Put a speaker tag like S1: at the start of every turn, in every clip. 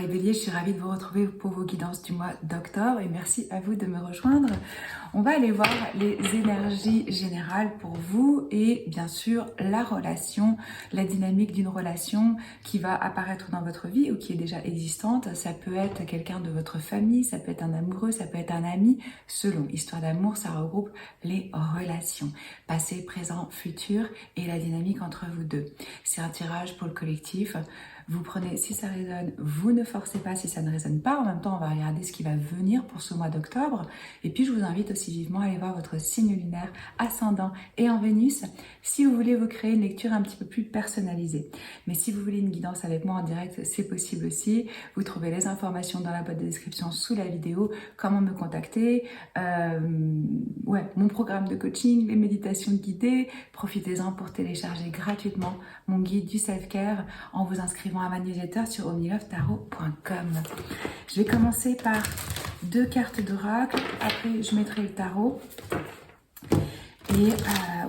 S1: les béliers, je suis ravie de vous retrouver pour vos guidances du mois d'octobre et merci à vous de me rejoindre. On va aller voir les énergies générales pour vous et bien sûr la relation, la dynamique d'une relation qui va apparaître dans votre vie ou qui est déjà existante. Ça peut être quelqu'un de votre famille, ça peut être un amoureux, ça peut être un ami. Selon Histoire d'amour, ça regroupe les relations, passé, présent, futur et la dynamique entre vous deux. C'est un tirage pour le collectif. Vous prenez si ça résonne, vous ne forcez pas si ça ne résonne pas. En même temps, on va regarder ce qui va venir pour ce mois d'octobre. Et puis, je vous invite aussi vivement à aller voir votre signe lunaire, ascendant et en Vénus, si vous voulez vous créer une lecture un petit peu plus personnalisée. Mais si vous voulez une guidance avec moi en direct, c'est possible aussi. Vous trouvez les informations dans la boîte de description sous la vidéo, comment me contacter, mon programme de coaching, les méditations guidées. Profitez-en pour télécharger gratuitement mon guide du self-care en vous inscrivant à ma newsletter sur omnilovetarot.com. Je vais commencer par 2 cartes d'oracle, après je mettrai le tarot. Et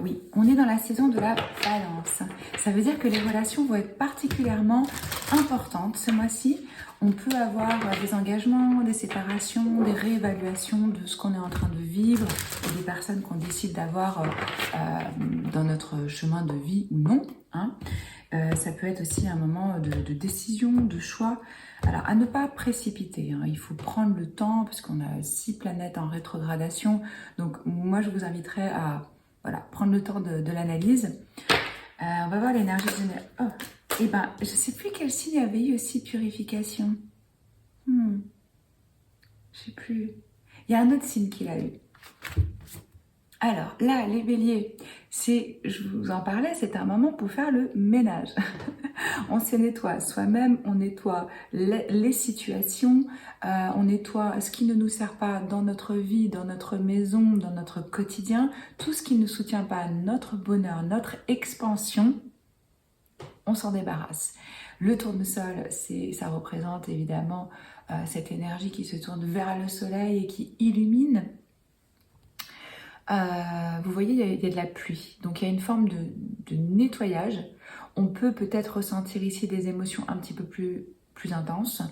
S1: oui, on est dans la saison de la balance. Ça veut dire que les relations vont être particulièrement importantes ce mois-ci. On peut avoir des engagements, des séparations, des réévaluations de ce qu'on est en train de vivre, et des personnes qu'on décide d'avoir dans notre chemin de vie ou non. Ça peut être aussi un moment de décision, de choix. Alors, à ne pas précipiter, il faut prendre le temps parce qu'on a 6 planètes en rétrogradation. Donc, moi, je vous inviterai à prendre le temps de l'analyse. On va voir l'énergie générale. Oh, et ben, je ne sais plus quel signe avait eu aussi purification. Je ne sais plus. Il y a un autre signe qui l'a eu. Alors là, les béliers, je vous en parlais, c'est un moment pour faire le ménage. On se nettoie soi-même, on nettoie les situations, on nettoie ce qui ne nous sert pas dans notre vie, dans notre maison, dans notre quotidien, tout ce qui ne soutient pas notre bonheur, notre expansion, on s'en débarrasse. Le tournesol, ça représente évidemment cette énergie qui se tourne vers le soleil et qui illumine. Vous voyez, il y a de la pluie, donc il y a une forme de nettoyage. On peut peut-être ressentir ici des émotions un petit peu plus intenses.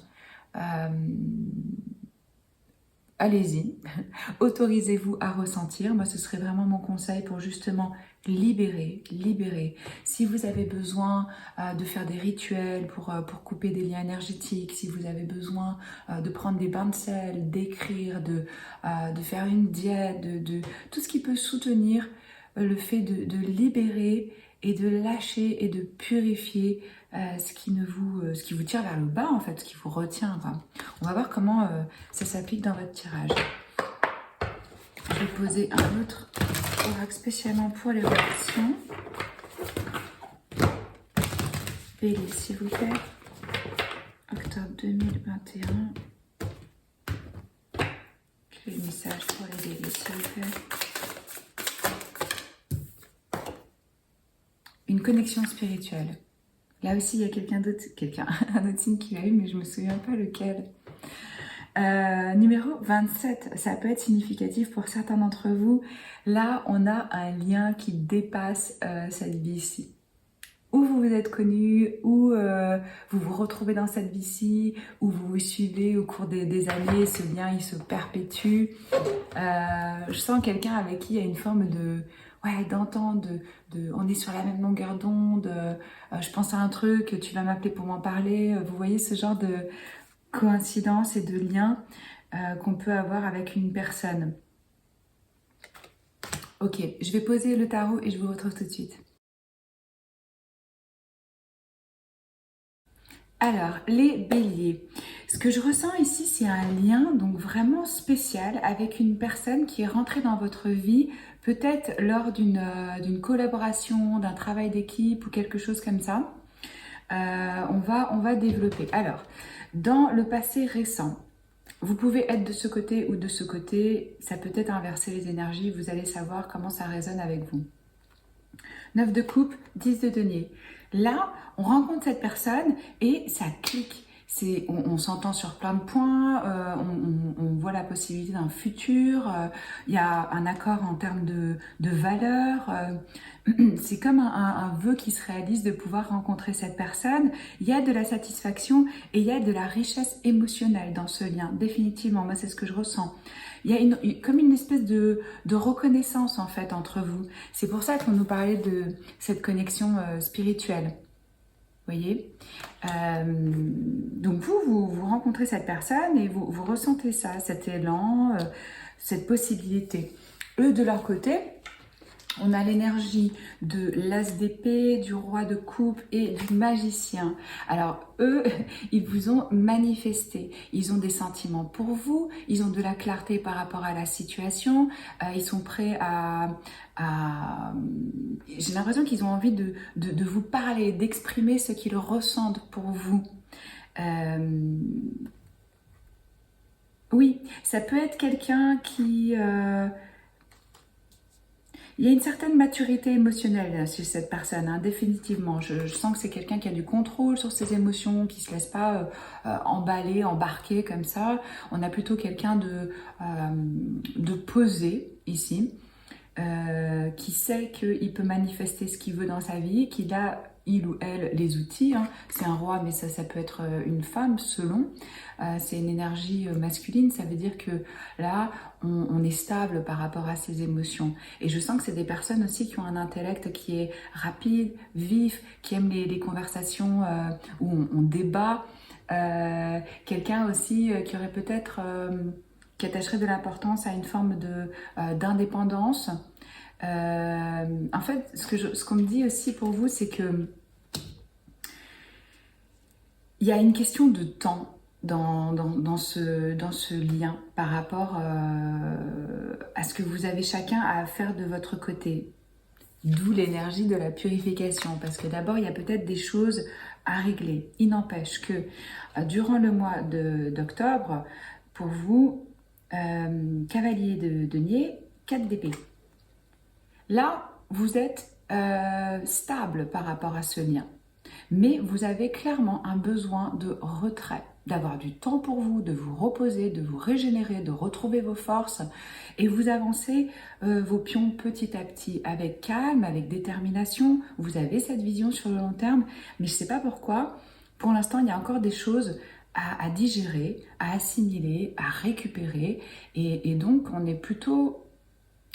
S1: Allez-y, autorisez-vous à ressentir. Moi, ce serait vraiment mon conseil pour justement libérer. Si vous avez besoin de faire des rituels pour couper des liens énergétiques, si vous avez besoin de prendre des bains de sel, d'écrire, de faire une diète, de tout ce qui peut soutenir le fait de libérer et de lâcher et de purifier ce qui vous tire vers le bas, en fait, ce qui vous retient. Enfin, on va voir comment ça s'applique dans votre tirage. Je vais poser un autre oracle spécialement pour les relations. Bélier, s'il vous plaît. Octobre 2021. Quel est le message pour les béliers, s'il vous plaît? Une connexion spirituelle. Là aussi, il y a un autre signe qui l'a eu, mais je ne me souviens pas lequel. Numéro 27, ça peut être significatif pour certains d'entre vous. Là, on a un lien qui dépasse cette vie-ci. Où vous vous êtes connus, où vous vous retrouvez dans cette vie-ci, où vous vous suivez au cours des années, ce lien, il se perpétue. Je sens quelqu'un avec qui il y a une forme d'entente, on est sur la même longueur d'onde, je pense à un truc, tu vas m'appeler pour m'en parler. Vous voyez ce genre de coïncidence et de lien qu'on peut avoir avec une personne. Ok, je vais poser le tarot et je vous retrouve tout de suite. Alors, les béliers, ce que je ressens ici, c'est un lien donc vraiment spécial avec une personne qui est rentrée dans votre vie, peut-être lors d'une collaboration, d'un travail d'équipe ou quelque chose comme ça. On va développer. Alors, dans le passé récent, vous pouvez être de ce côté ou de ce côté, ça peut être inverser les énergies, vous allez savoir comment ça résonne avec vous. 9 de coupe, 10 de denier. Là, on rencontre cette personne et ça clique. on s'entend sur plein de points, on voit la possibilité d'un futur, il y a un accord en termes de valeurs, c'est comme un vœu qui se réalise de pouvoir rencontrer cette personne. Il y a de la satisfaction et il y a de la richesse émotionnelle dans ce lien, définitivement, moi c'est ce que je ressens. Il y a comme une espèce de reconnaissance en fait entre vous. C'est pour ça qu'on nous parlait de cette connexion spirituelle. Voyez, donc vous rencontrez cette personne et vous ressentez ça, cet élan, cette possibilité. Eux, de leur côté, on a l'énergie de l'as d'épée, du roi de coupe et du magicien. Alors eux, ils vous ont manifesté. Ils ont des sentiments pour vous, ils ont de la clarté par rapport à la situation, ils sont prêts j'ai l'impression qu'ils ont envie de vous parler, d'exprimer ce qu'ils ressentent pour vous. Oui, ça peut être quelqu'un qui... il y a une certaine maturité émotionnelle chez cette personne, hein, définitivement. Je sens que c'est quelqu'un qui a du contrôle sur ses émotions, qui ne se laisse pas emballer, embarquer comme ça. On a plutôt quelqu'un de posé ici, qui sait qu'il peut manifester ce qu'il veut dans sa vie, qu'il a, il ou elle, les outils. Hein. C'est un roi, mais ça peut être une femme, selon. C'est une énergie masculine, ça veut dire que là, on est stable par rapport à ses émotions. Et je sens que c'est des personnes aussi qui ont un intellect qui est rapide, vif, qui aiment les conversations où on débat. Quelqu'un aussi qui aurait peut-être... qui attacherait de l'importance à une forme d'indépendance. En fait, ce qu'on me dit aussi pour vous, c'est que il y a une question de temps dans ce lien par rapport à ce que vous avez chacun à faire de votre côté. D'où l'énergie de la purification, parce que d'abord, il y a peut-être des choses à régler. Il n'empêche que durant le mois d'octobre, pour vous, cavalier de denier, 4 d'épée. Là, vous êtes stable par rapport à ce lien. Mais vous avez clairement un besoin de retrait, d'avoir du temps pour vous, de vous reposer, de vous régénérer, de retrouver vos forces. Et vous avancez vos pions petit à petit, avec calme, avec détermination. Vous avez cette vision sur le long terme, mais je ne sais pas pourquoi. Pour l'instant, il y a encore des choses à digérer, à assimiler, à récupérer. Et donc, on est plutôt...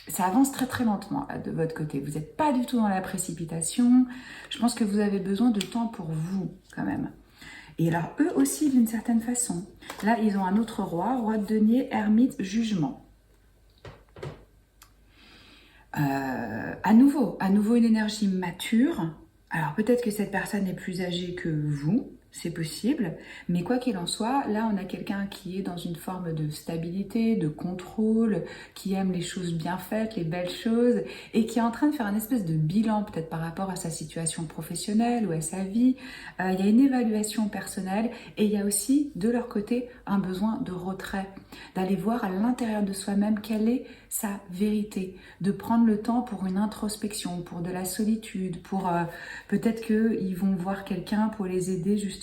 S1: Ça avance très très lentement là, de votre côté. Vous n'êtes pas du tout dans la précipitation. Je pense que vous avez besoin de temps pour vous quand même. Et alors eux aussi d'une certaine façon. Là ils ont un autre roi, roi de denier, ermite, jugement. À nouveau une énergie mature. Alors peut-être que cette personne est plus âgée que vous. C'est possible, mais quoi qu'il en soit, là on a quelqu'un qui est dans une forme de stabilité, de contrôle, qui aime les choses bien faites, les belles choses, et qui est en train de faire un espèce de bilan peut-être par rapport à sa situation professionnelle ou à sa vie. Il y a une évaluation personnelle et il y a aussi de leur côté un besoin de retrait, d'aller voir à l'intérieur de soi-même quelle est sa vérité, de prendre le temps pour une introspection, pour de la solitude, pour peut-être qu'ils vont voir quelqu'un pour les aider justement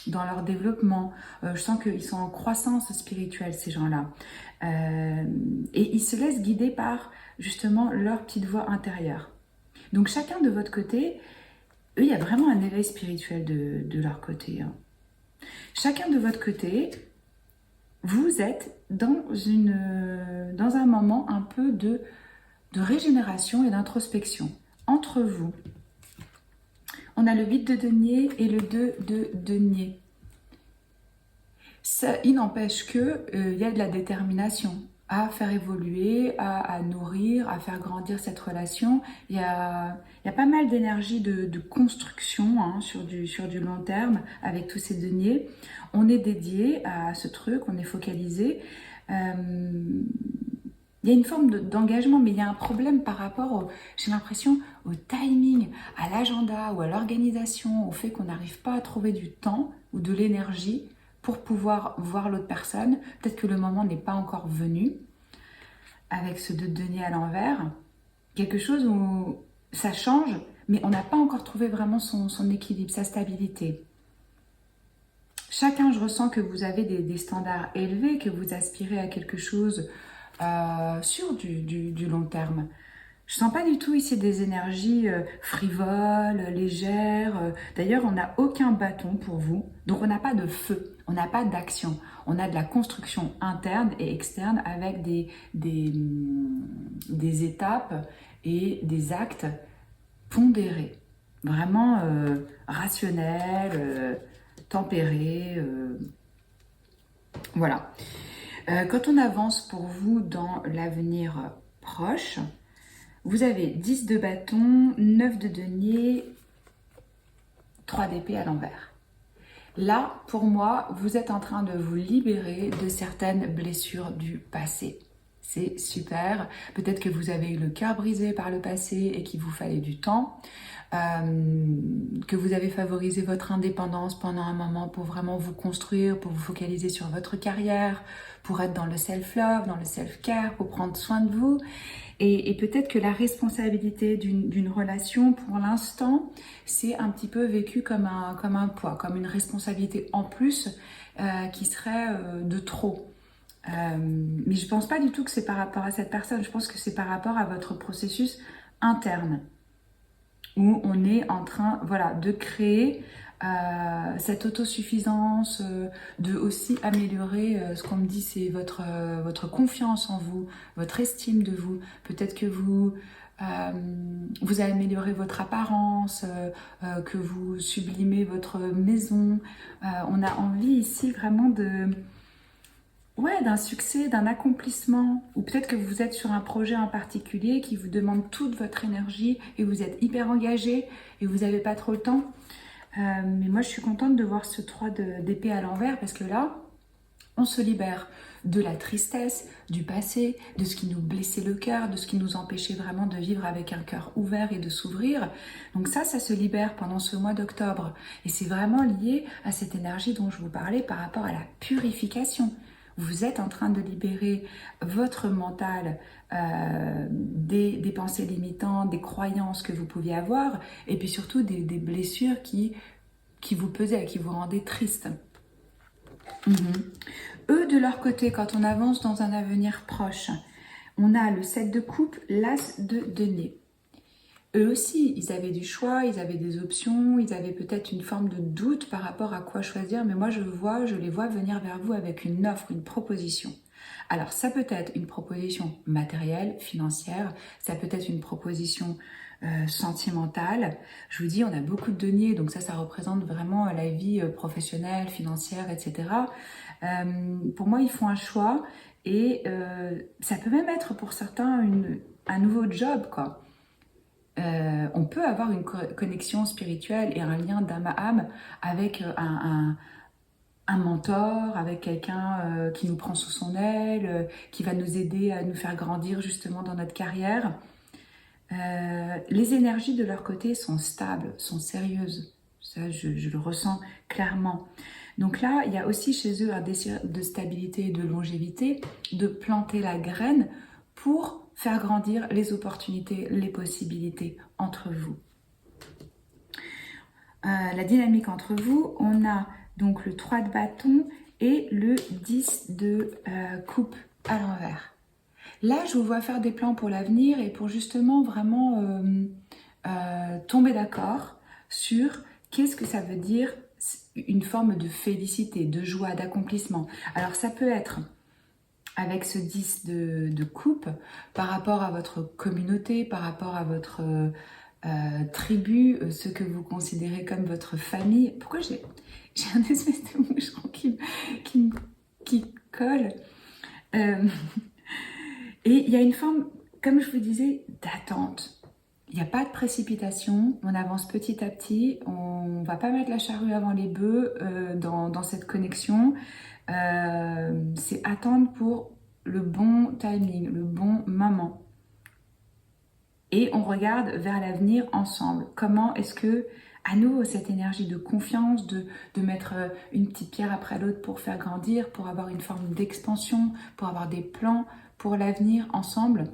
S1: dans leur développement. Je sens qu'ils sont en croissance spirituelle, ces gens-là. Et ils se laissent guider par justement leur petite voix intérieure. Donc chacun de votre côté, eux, il y a vraiment un éveil spirituel de leur côté. Hein. Chacun de votre côté, vous êtes dans un moment un peu de régénération et d'introspection entre vous. On a le 8 de denier et le 2 de denier. Ça, il n'empêche qu'il y a de la détermination à faire évoluer, à nourrir, à faire grandir cette relation. Il y a pas mal d'énergie de construction hein, sur du long terme avec tous ces deniers. On est dédié à ce truc, on est focalisé. Il y a une forme d'engagement, mais il y a un problème par rapport, j'ai l'impression, au timing, à l'agenda ou à l'organisation, au fait qu'on n'arrive pas à trouver du temps ou de l'énergie pour pouvoir voir l'autre personne. Peut-être que le moment n'est pas encore venu, avec ce 2 de denier à l'envers. Quelque chose où ça change, mais on n'a pas encore trouvé vraiment son équilibre, sa stabilité. Chacun, je ressens que vous avez des standards élevés, que vous aspirez à quelque chose sur du long terme. Je sens pas du tout ici des énergies frivoles, légères. D'ailleurs, on n'a aucun bâton pour vous. Donc, on n'a pas de feu, on n'a pas d'action. On a de la construction interne et externe avec des étapes et des actes pondérés. Vraiment rationnels, tempérés. Voilà. Quand on avance pour vous dans l'avenir proche, vous avez 10 de bâton, 9 de denier, 3 d'épée à l'envers. Là, pour moi, vous êtes en train de vous libérer de certaines blessures du passé. C'est super. Peut-être que vous avez eu le cœur brisé par le passé et qu'il vous fallait du temps. Que vous avez favorisé votre indépendance pendant un moment pour vraiment vous construire, pour vous focaliser sur votre carrière, pour être dans le self-love, dans le self-care, pour prendre soin de vous. Et peut-être que la responsabilité d'une relation, pour l'instant, c'est un petit peu vécu comme un poids, comme une responsabilité en plus qui serait de trop. Mais je pense pas du tout que c'est par rapport à cette personne, je pense que c'est par rapport à votre processus interne, où on est en train, voilà, de créer cette autosuffisance, de aussi améliorer, ce qu'on me dit, c'est votre confiance en vous, votre estime de vous. Peut-être que vous améliorez votre apparence, que vous sublimez votre maison. On a envie ici vraiment d'un succès, d'un accomplissement, ou peut-être que vous êtes sur un projet en particulier qui vous demande toute votre énergie et vous êtes hyper engagé et vous n'avez pas trop le temps. Mais moi, je suis contente de voir ce 3 d'épée à l'envers parce que là, on se libère de la tristesse, du passé, de ce qui nous blessait le cœur, de ce qui nous empêchait vraiment de vivre avec un cœur ouvert et de s'ouvrir. Donc ça se libère pendant ce mois d'octobre. Et c'est vraiment lié à cette énergie dont je vous parlais par rapport à la purification. Vous êtes en train de libérer votre mental des pensées limitantes, des croyances que vous pouviez avoir, et puis surtout des blessures qui vous pesaient, qui vous rendaient triste. Eux, de leur côté, quand on avance dans un avenir proche, on a le 7 de coupe, l'as de denier. Eux aussi, ils avaient du choix, ils avaient des options, ils avaient peut-être une forme de doute par rapport à quoi choisir, mais moi je les vois venir vers vous avec une offre, une proposition. Alors ça peut être une proposition matérielle, financière, ça peut être une proposition sentimentale. Je vous dis, on a beaucoup de deniers, donc ça représente vraiment la vie professionnelle, financière, etc. Pour moi, ils font un choix et ça peut même être pour certains un nouveau job, quoi. On peut avoir une connexion spirituelle et un lien d'âme à âme avec un mentor, avec quelqu'un qui nous prend sous son aile, qui va nous aider à nous faire grandir justement dans notre carrière. Les énergies de leur côté sont stables, sont sérieuses. Ça, je le ressens clairement. Donc là, il y a aussi chez eux un désir de stabilité et de longévité, de planter la graine pour faire grandir les opportunités, les possibilités entre vous. La dynamique entre vous, on a donc le 3 de bâton et le 10 de coupe à l'envers. Là, je vous vois faire des plans pour l'avenir et pour justement vraiment tomber d'accord sur qu'est-ce que ça veut dire une forme de félicité, de joie, d'accomplissement. Alors ça peut être avec ce 10 de coupe par rapport à votre communauté, par rapport à votre tribu, ce que vous considérez comme votre famille. Pourquoi j'ai un espèce de moucheron qui colle et il y a une forme, comme je vous disais, d'attente. Il n'y a pas de précipitation, on avance petit à petit, on ne va pas mettre la charrue avant les bœufs dans cette connexion. C'est attendre pour le bon timing, le bon moment. Et on regarde vers l'avenir ensemble. Comment est-ce que, à nouveau, cette énergie de confiance, de mettre une petite pierre après l'autre pour faire grandir, pour avoir une forme d'expansion, pour avoir des plans pour l'avenir ensemble.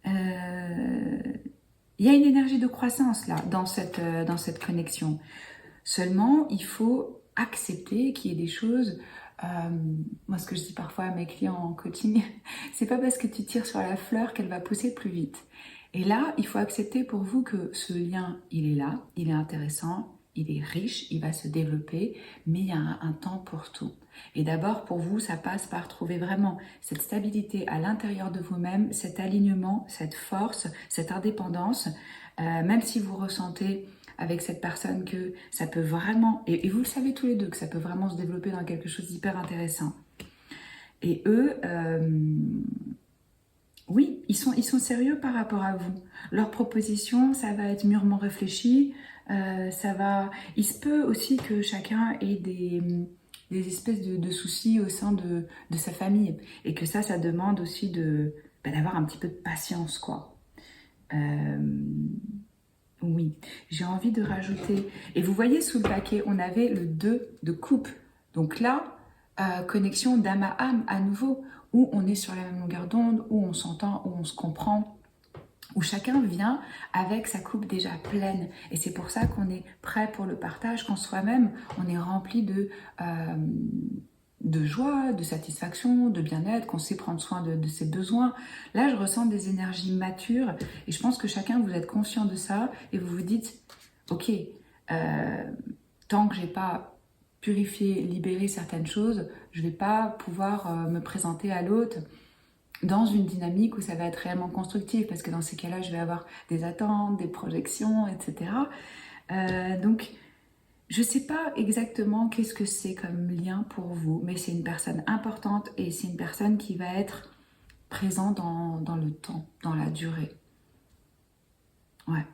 S1: Il y a une énergie de croissance là, dans cette connexion. Seulement, il faut accepter qu'il y ait des choses. Moi, ce que je dis parfois à mes clients en coaching, c'est pas parce que tu tires sur la fleur qu'elle va pousser plus vite. Et là, il faut accepter pour vous que ce lien, il est là, il est intéressant, il est riche, il va se développer, mais il y a un temps pour tout. Et d'abord, pour vous, ça passe par trouver vraiment cette stabilité à l'intérieur de vous-même, cet alignement, cette force, cette indépendance, même si vous ressentez avec cette personne que ça peut vraiment, et vous le savez tous les deux, que ça peut vraiment se développer dans quelque chose d'hyper intéressant. Et eux, oui, ils sont sérieux par rapport à vous. Leurs propositions, ça va être mûrement réfléchi, il se peut aussi que chacun ait des espèces de soucis au sein de sa famille, et que ça demande aussi d'avoir un petit peu de patience, quoi. Oui, j'ai envie de rajouter, et vous voyez sous le paquet, on avait le 2 de coupe. Donc là, connexion d'âme à âme à nouveau, où on est sur la même longueur d'onde, où on s'entend, où on se comprend, où chacun vient avec sa coupe déjà pleine. Et c'est pour ça qu'on est prêt pour le partage, quand soi-même, on est rempli de joie, de satisfaction, de bien-être, qu'on sait prendre soin de ses besoins. Là, je ressens des énergies matures, et je pense que chacun, vous êtes conscient de ça, et vous vous dites, ok, tant que j'ai pas purifié, libéré certaines choses, je vais pas pouvoir me présenter à l'autre dans une dynamique où ça va être réellement constructif, parce que dans ces cas-là, je vais avoir des attentes, des projections, etc. Donc, je ne sais pas exactement qu'est-ce que c'est comme lien pour vous, mais c'est une personne importante, et c'est une personne qui va être présente dans le temps, dans la durée. Ouais.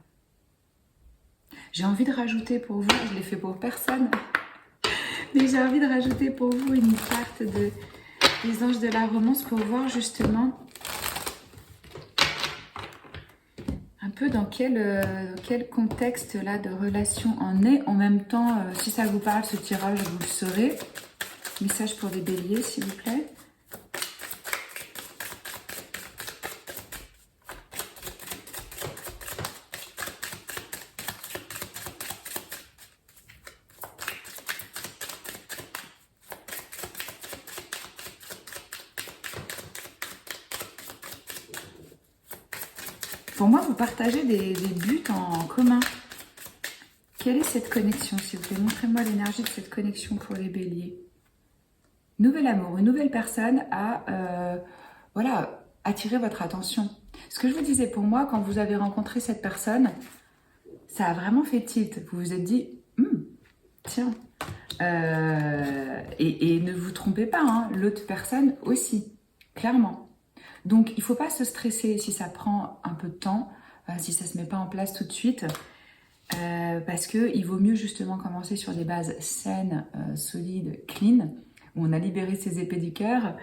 S1: J'ai envie de rajouter pour vous, je l'ai fait pour personne, mais j'ai envie de rajouter pour vous une carte des anges de la romance pour voir justement un peu dans quel contexte là de relation en est. En même temps, si ça vous parle, ce tirage, vous le saurez. Message pour les béliers, s'il vous plaît. Pour moi, vous partagez des buts en commun. Quelle est cette connexion, s'il vous plaît? Montrez-moi l'énergie de cette connexion pour les béliers. Nouvel amour, une nouvelle personne a attiré votre attention. Ce que je vous disais, pour moi, quand vous avez rencontré cette personne, ça a vraiment fait tilt. Vous vous êtes dit, tiens. Et ne vous trompez pas, hein, l'autre personne aussi, clairement. Donc, il ne faut pas se stresser si ça prend un peu de temps, si ça ne se met pas en place tout de suite. Parce qu'il vaut mieux justement commencer sur des bases saines, solides, clean, où on a libéré ses épées du cœur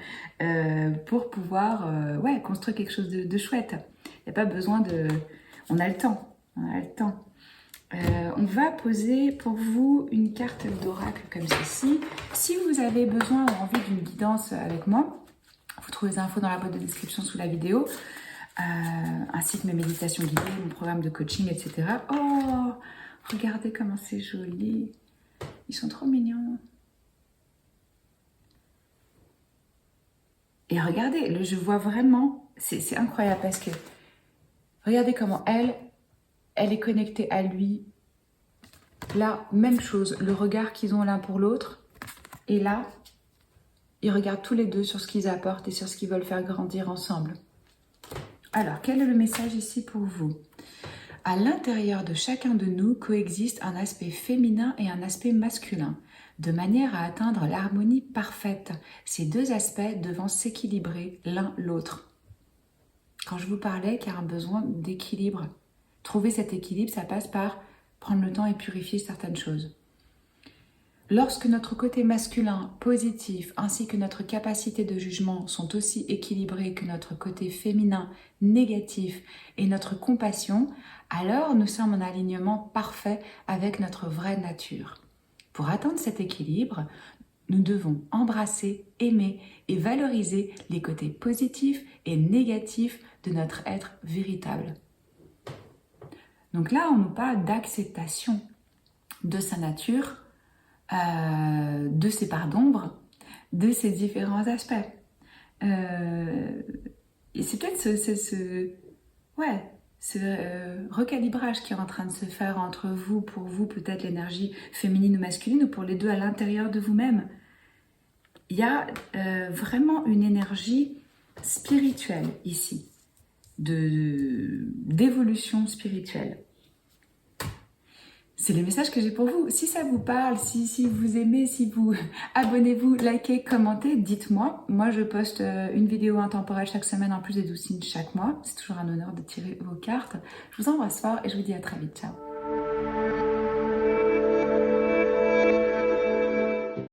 S1: pour pouvoir construire quelque chose de chouette. Il n'y a pas besoin de... On a le temps. On va poser pour vous une carte d'oracle comme ceci. Si vous avez besoin ou envie d'une guidance avec moi, vous trouvez les infos dans la boîte de description sous la vidéo, ainsi que mes méditations guidées, mon programme de coaching, etc. Oh, regardez comment c'est joli. Ils sont trop mignons. Et regardez, je vois vraiment, c'est incroyable parce que regardez comment elle est connectée à lui. Là, même chose, le regard qu'ils ont l'un pour l'autre. Et là, ils regardent tous les deux sur ce qu'ils apportent et sur ce qu'ils veulent faire grandir ensemble. Alors, quel est le message ici pour vous? À l'intérieur de chacun de nous coexiste un aspect féminin et un aspect masculin, de manière à atteindre l'harmonie parfaite, ces deux aspects devant s'équilibrer l'un l'autre. Quand je vous parlais qu'il y a un besoin d'équilibre, trouver cet équilibre, ça passe par prendre le temps et purifier certaines choses. Lorsque notre côté masculin positif ainsi que notre capacité de jugement sont aussi équilibrés que notre côté féminin négatif et notre compassion, alors nous sommes en alignement parfait avec notre vraie nature. Pour atteindre cet équilibre, nous devons embrasser, aimer et valoriser les côtés positifs et négatifs de notre être véritable. Donc là, on nous parle d'acceptation. de sa nature, de ses parts d'ombre, de ses différents aspects. Et c'est peut-être ce recalibrage qui est en train de se faire entre vous, pour vous peut-être l'énergie féminine ou masculine, ou pour les deux à l'intérieur de vous-même. Il y a vraiment une énergie spirituelle ici, d'évolution spirituelle. C'est le message que j'ai pour vous. Si ça vous parle, si vous aimez, si vous abonnez-vous, likez, commentez, dites-moi. Moi, je poste une vidéo intemporelle chaque semaine, en plus des 12 signes chaque mois. C'est toujours un honneur de tirer vos cartes. Je vous embrasse fort et je vous dis à très vite. Ciao.